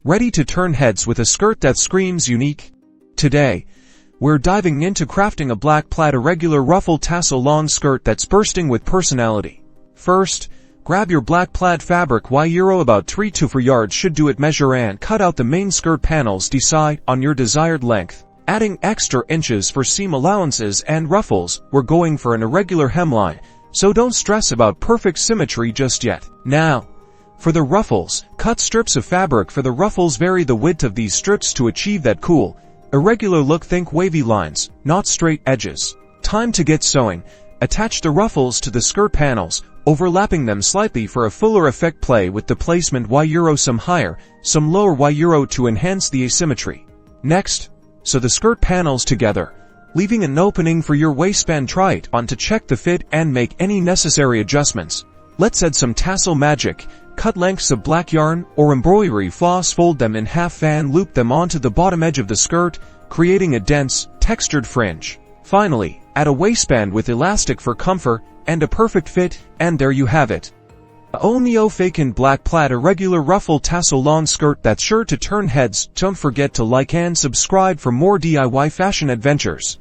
Ready to turn heads with a skirt that screams unique? Today, we're diving into crafting a black plaid irregular Ruffles Tassel Long Skirt that's bursting with personality. First, grab your black plaid fabric about 3 to 4 yards should do it measure and cut out the main skirt panels. Decide on your desired length, adding extra inches for seam allowances and ruffles. We're going for an irregular hemline, so don't stress about perfect symmetry just yet. Now, for the ruffles, cut strips of fabric for the ruffles. Vary the width of these strips to achieve that cool, irregular look. Think wavy lines, not straight edges. Time to get sewing. Attach the ruffles to the skirt panels, overlapping them slightly for a fuller effect. Play with the placement some higher, some lower to enhance the asymmetry. Next, sew the skirt panels together, leaving an opening for your waistband. Try it on to check the fit and make any necessary adjustments. Let's add some tassel magic. Cut lengths of black yarn or embroidery floss, fold them in half and loop them onto the bottom edge of the skirt, creating a dense, textured fringe. Finally, add a waistband with elastic for comfort and a perfect fit, and there you have it. A neo-vacant black plaid irregular Ruffles Tassel Long Skirt that's sure to turn heads. Don't forget to like and subscribe for more DIY fashion adventures.